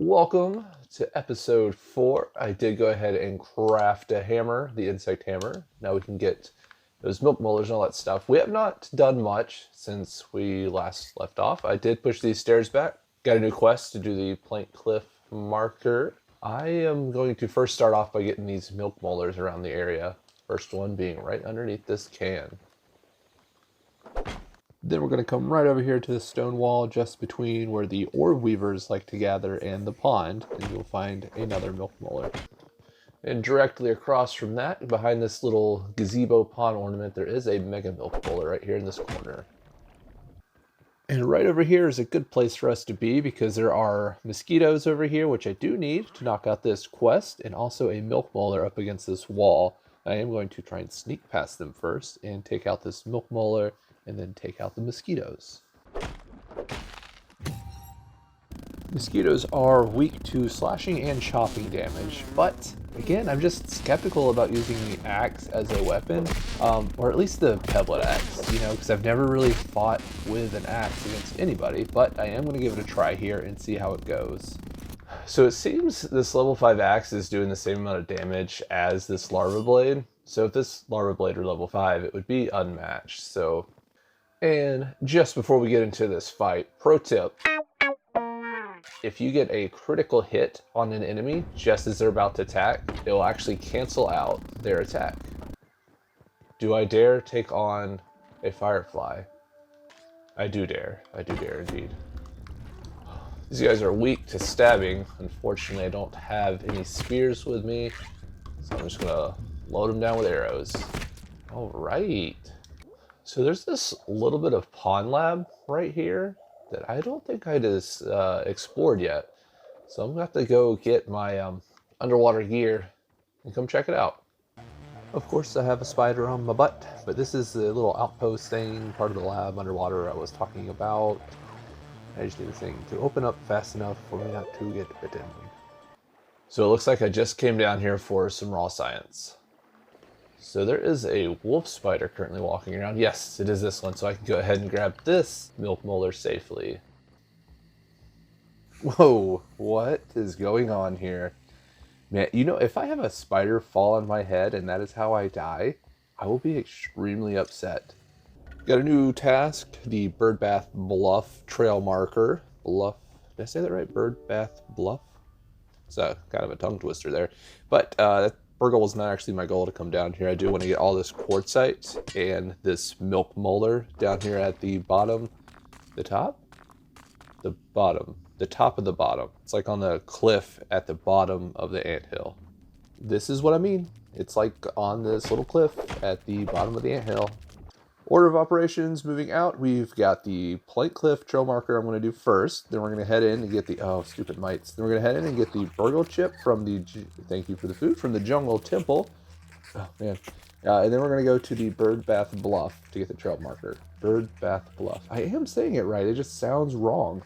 Welcome to episode 4. I did go ahead and craft a hammer, the insect hammer. Now we can get those milk molars and all that stuff. We have not done much since we last left off. I did push these stairs back. Got a new quest to do the plank cliff marker. I am going to first start off by getting these milk molars around the area. First one being right underneath this can. Then we're going to come right over here to the stone wall just between where the orb weavers like to gather and the pond, and you'll find another milk molar. And directly across from that, behind this little gazebo pond ornament, there is a mega milk molar right here in this corner. And right over here is a good place for us to be because there are mosquitoes over here, which I do need to knock out this quest, and also a milk molar up against this wall. I am going to try and sneak past them first and take out this milk molar and then take out the mosquitoes. Mosquitoes are weak to slashing and chopping damage, but again, I'm just skeptical about using the axe as a weapon, or at least the pebblet axe, because I've never really fought with an axe against anybody, but I am going to give it a try here and see how it goes. So it seems this level 5 axe is doing the same amount of damage as this larva blade. So if this larva blade were level 5, it would be unmatched. And just before we get into this fight, pro tip, if you get a critical hit on an enemy just as they're about to attack, it will actually cancel out their attack. Do I dare take on a firefly? I do dare indeed. These guys are weak to stabbing. Unfortunately, I don't have any spears with me, so I'm just gonna load them down with arrows. All right. So there's this little bit of pond lab right here that I don't think I just explored yet. So I'm gonna have to go get my underwater gear and come check it out. Of course I have a spider on my butt, but this is the little outpost thing, part of the lab underwater I was talking about. I just need this thing to open up fast enough for me not to get bitten. So it looks like I just came down here for some raw science. So there is a wolf spider currently walking around. Yes, it is this one, so I can go ahead and grab this milk molar safely. Whoa, what is going on here? Man, if I have a spider fall on my head and that is how I die, I will be extremely upset. Got a new task, the Birdbath Bluff trail marker. Bluff, did I say that right? Birdbath Bluff? It's a kind of a tongue twister there. But Burgle is not actually my goal to come down here. I do want to get all this quartzite and this milk molar down here at the bottom. The top? The bottom. The top of the bottom. It's like on the cliff at the bottom of the anthill. This is what I mean. It's like on this little cliff at the bottom of the anthill. Order of operations moving out. We've got the plank cliff trail marker I'm going to do first. Then we're going to head in and get the, oh, stupid mites. Then we're going to head in and get the burgle chip from the, thank you for the food, from the jungle temple. Oh, man. And then we're going to go to the Birdbath Bluff to get the trail marker. Birdbath Bluff. I am saying it right. It just sounds wrong.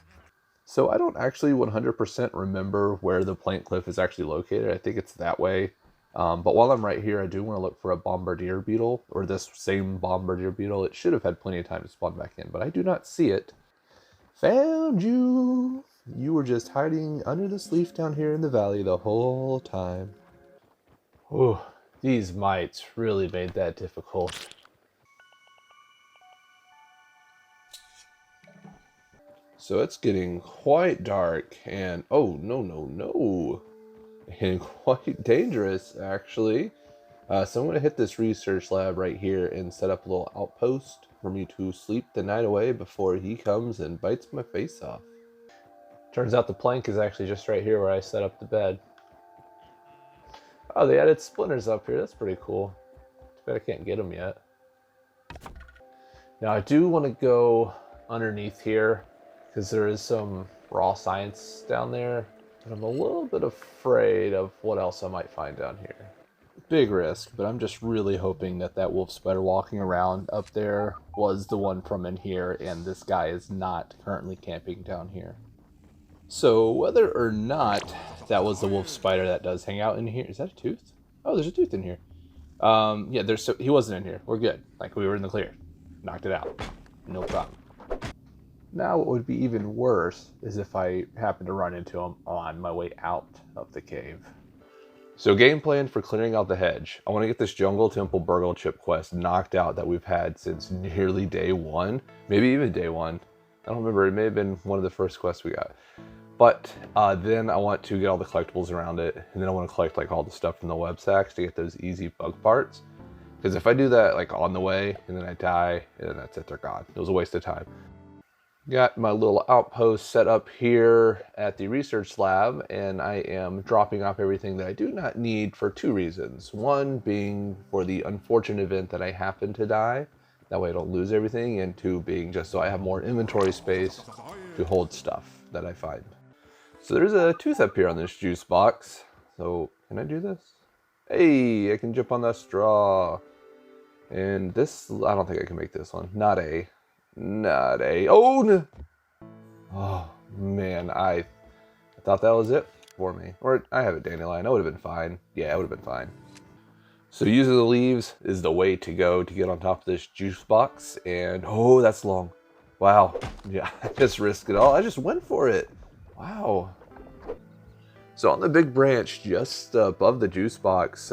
So I don't actually 100% remember where the plank cliff is actually located. I think it's that way. But while I'm right here, I do want to look for a bombardier beetle, or this same bombardier beetle. It should have had plenty of time to spawn back in, but I do not see it. Found you! You were just hiding under this leaf down here in the valley the whole time. Ooh, these mites really made that difficult. So it's getting quite dark, and oh, no. And quite dangerous, actually. So I'm going to hit this research lab right here and set up a little outpost for me to sleep the night away before he comes and bites my face off. Turns out the plank is actually just right here where I set up the bed. Oh, they added splinters up here. That's pretty cool. Too bad I can't get them yet. Now I do want to go underneath here because there is some raw science down there. But I'm a little bit afraid of what else I might find down here. Big risk, but I'm just really hoping that that wolf spider walking around up there was the one from in here, and this guy is not currently camping down here. So whether or not that was the wolf spider that does hang out in here, is that a tooth? Oh, there's a tooth in here. Yeah, he wasn't in here. We're good. Like, we were in the clear. Knocked it out. No problem. Now what would be even worse is if I happen to run into him on my way out of the cave. So game plan for clearing out the hedge. I want to get this Jungle Temple Burgle Chip quest knocked out that we've had since nearly day one. Maybe even day one. I don't remember, it may have been one of the first quests we got. But then I want to get all the collectibles around it, and then I want to collect like all the stuff from the web sacks to get those easy bug parts. Because if I do that like on the way, and then I die, and then that's it, they're gone. It was a waste of time. Got my little outpost set up here at the research lab, and I am dropping off everything that I do not need for two reasons. One being for the unfortunate event that I happen to die. That way I don't lose everything, and two being just so I have more inventory space to hold stuff that I find. So there's a tooth up here on this juice box. So can I do this? Hey, I can jump on that straw. And this, I don't think I can make this one. Not a. Oh, no. Oh man, I thought that was it for me. Or I have a dandelion. I would have been fine. Yeah, it would have been fine. So using the leaves is the way to go to get on top of this juice box. And oh, that's long. Wow. Yeah, I just risked it all. I just went for it. Wow. So on the big branch just above the juice box,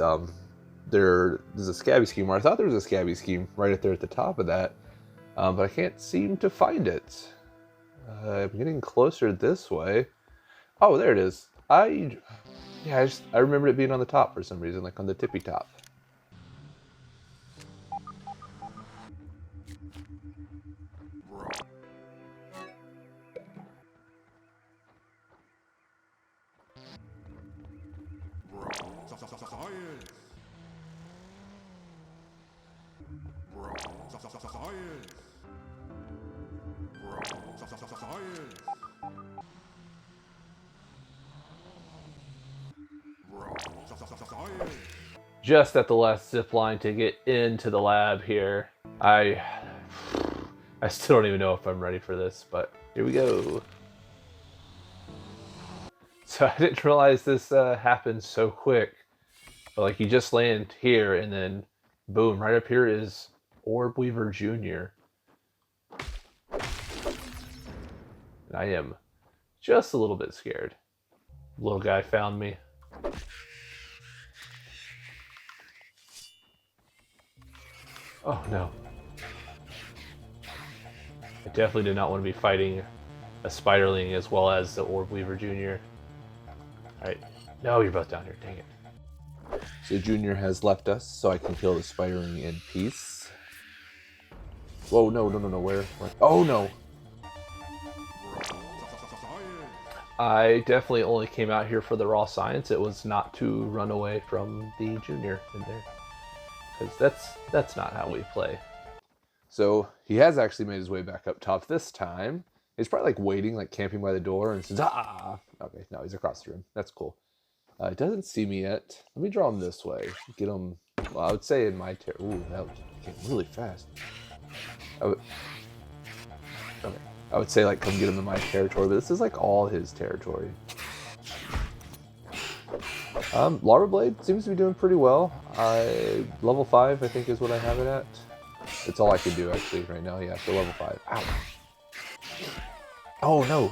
there's a scabby scheme where I thought there was a scabby scheme right up there at the top of that. But I can't seem to find it. I'm getting closer this way. Oh, there it is. I remember it being on the top for some reason, like on the tippy top. Just at the last zip line to get into the lab here. I still don't even know if I'm ready for this, but here we go. So I didn't realize this happened so quick. But like you just land here and then boom, right up here is Orb Weaver Jr. And I am just a little bit scared. Little guy found me. Oh no. I definitely did not want to be fighting a Spiderling as well as the Orb Weaver Jr. Alright. No, you're both down here. Dang it. So Junior has left us, so I can kill the Spiderling in peace. Whoa, no. Where? Oh no! I definitely only came out here for the raw science. It was not to run away from the Junior in there. Because that's not how we play. So he has actually made his way back up top this time. He's probably like waiting, like camping by the door, and says, "Ah!" Okay, no, he's across the room. That's cool. He doesn't see me yet. Let me draw him this way. Get him. Well, I would say in my territory. Ooh, that came really fast. Okay. I would say like come get him in my territory, but this is like all his territory. Larva Blade seems to be doing pretty well. Level 5, I think, is what I have it at. It's all I can do actually right now. Yeah, so level 5. Ow. Oh no!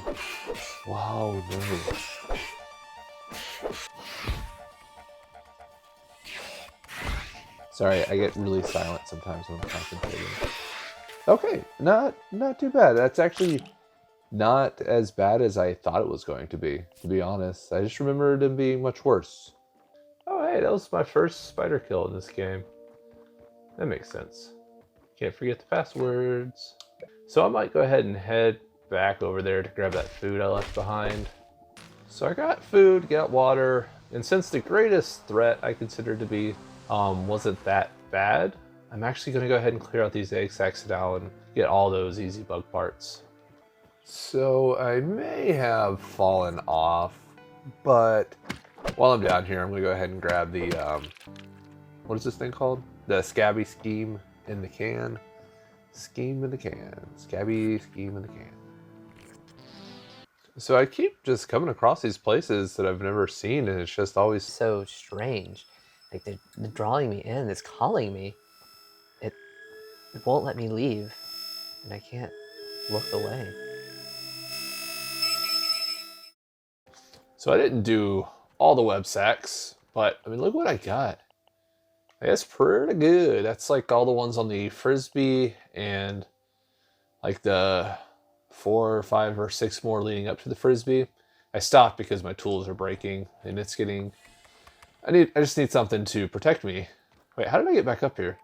Wow, no. Sorry, I get really silent sometimes when I'm concentrating. Okay, not too bad. That's actually not as bad as I thought it was going to be honest. I just remembered him being much worse. Oh hey, that was my first spider kill in this game. That makes sense. Can't forget the passwords. So I might go ahead and head back over there to grab that food I left behind. So I got food, got water, and since the greatest threat I considered to be wasn't that bad, I'm actually going to go ahead and clear out these egg sacs now and get all those easy bug parts. So I may have fallen off, but while I'm down here, I'm going to go ahead and grab the, what is this thing called? The Scabby Scheme in the can. Scheme in the can. Scabby Scheme in the can. So I keep just coming across these places that I've never seen, and it's just always so strange. Like they're drawing me in, it's calling me. It won't let me leave, and I can't look away. So I didn't do all the web sacks, but I mean, look what I got. That's pretty good. That's like all the ones on the Frisbee and like the 4 or 5 or 6 more leading up to the Frisbee. I stopped because my tools are breaking and it's getting... I just need something to protect me. Wait, how did I get back up here?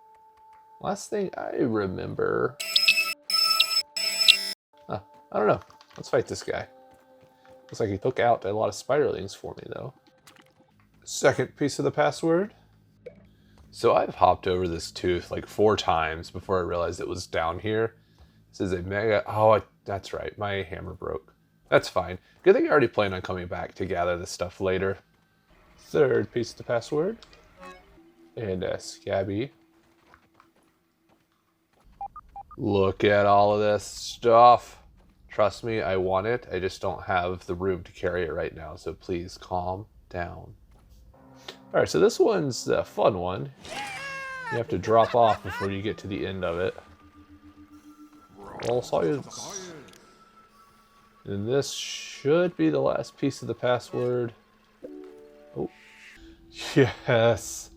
Last thing I remember... I don't know. Let's fight this guy. Looks like he took out a lot of spiderlings for me, though. Second piece of the password. So I've hopped over this tooth like 4 times before I realized it was down here. This is a mega... Oh, that's right. My hammer broke. That's fine. Good thing I already planned on coming back to gather this stuff later. Third piece of the password. And a scabby. Look at all of this stuff. Trust me, I want it. I just don't have the room to carry it right now, so please calm down. Alright, so this one's the fun one. You have to drop off before you get to the end of it. All science. And this should be the last piece of the password. Oh. Yes.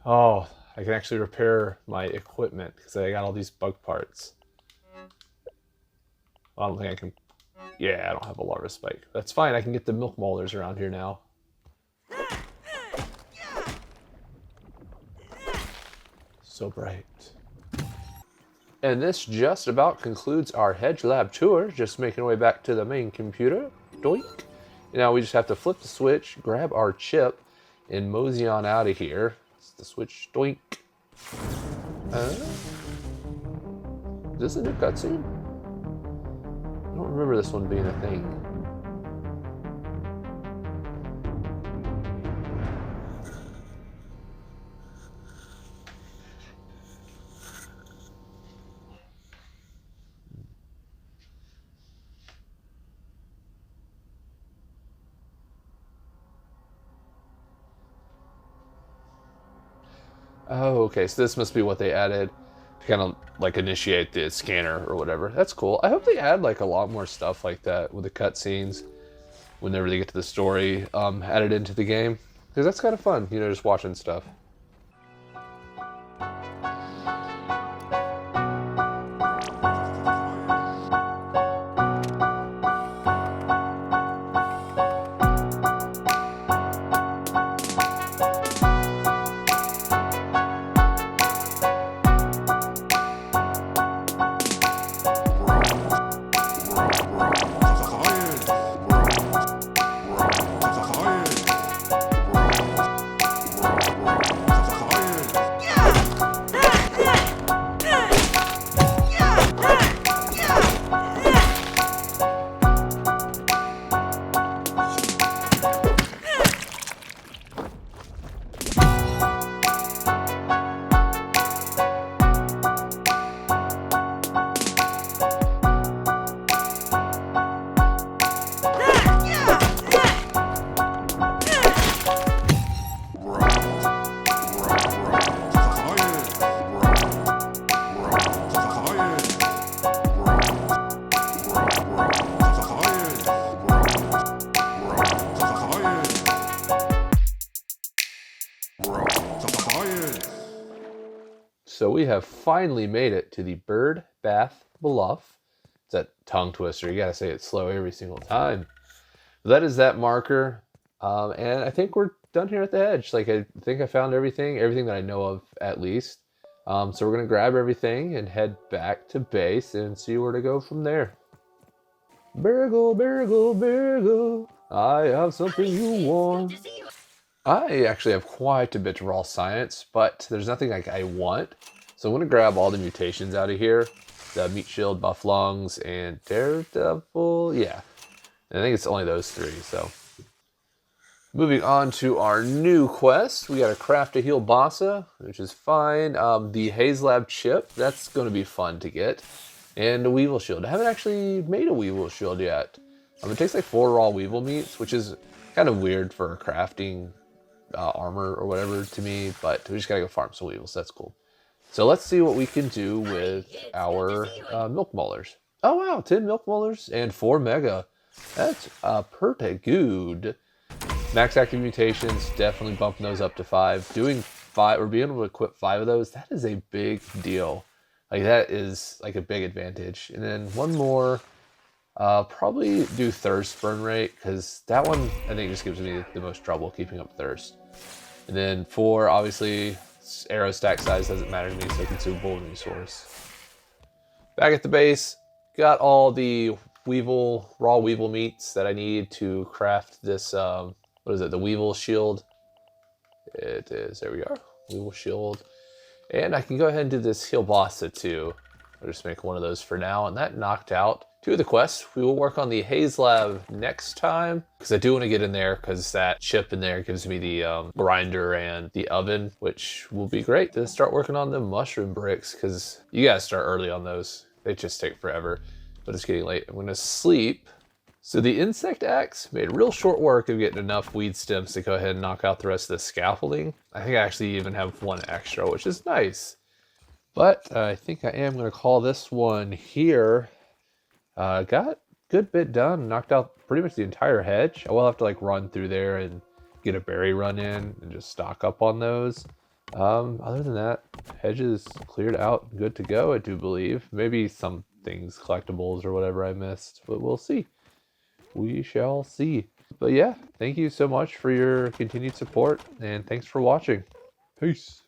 Oh, I can actually repair my equipment because I got all these bug parts. I don't think I can... Yeah, I don't have a larva spike. That's fine, I can get the milk molars around here now. So bright. And this just about concludes our Hedge Lab tour. Just making our way back to the main computer. Doink. Now we just have to flip the switch, grab our chip, and mosey on out of here. It's the switch. Doink. Is this a new cutscene? I don't remember this one being a thing. Oh, okay, so this must be what they added to kind of like initiate the scanner or whatever. That's cool. I hope they add like a lot more stuff like that with the cutscenes whenever they get to the story added into the game. Because that's kind of fun, you know, just watching stuff. So we have finally made it to the Bird Bath Bluff. It's that tongue twister. You gotta say it slow every single time. But that is that marker. And I think we're done here at the edge. Like, I think I found everything that I know of at least. So we're gonna grab everything and head back to base and see where to go from there. Burgle, burgle, burgle, I have something you want. I actually have quite a bit of raw science, but there's nothing like I want. So I'm gonna grab all the mutations out of here. The Meat Shield, Buff Lungs, and Daredevil, yeah. And I think it's only those 3, so. Moving on to our new quest, we gotta craft a heal Bassa, which is fine. The Haze Lab chip, that's gonna be fun to get. And a Weevil Shield. I haven't actually made a Weevil Shield yet. It takes like 4 raw Weevil meats, which is kind of weird for crafting armor or whatever to me, but we just gotta go farm some Weevils, so that's cool. So let's see what we can do with our milk molars. Oh wow, 10 milk molars and 4 mega. That's pretty good. Max active mutations, definitely bumping those up to 5. Doing 5 or being able to equip 5 of those, that is a big deal. Like that is like a big advantage. And then one more, probably do thirst burn rate because that one I think just gives me the most trouble keeping up thirst. And then 4, obviously arrow stack size doesn't matter to me, so consumable resource. Back at the base, got all the raw weevil meats that I need to craft this, what is it, the weevil shield? It is, there we are, weevil shield. And I can go ahead and do this heal bossa too. I'll just make one of those for now, and that knocked out 2 of the quests. We will work on the Haze Lab next time, because I do want to get in there, because that chip in there gives me the grinder and the oven, which will be great to start working on the mushroom bricks, because you gotta start early on those. They just take forever, but it's getting late. I'm gonna sleep. So the insect axe made real short work of getting enough weed stems to go ahead and knock out the rest of the scaffolding. I think I actually even have 1 extra, which is nice. But I think I am going to call this one here. Got a good bit done, knocked out pretty much the entire hedge. I will have to like run through there and get a berry run in and just stock up on those. Other than that, hedge is cleared out, good to go, I do believe. Maybe some things, collectibles or whatever I missed, but we'll see. We shall see. But yeah, thank you so much for your continued support, and thanks for watching. Peace.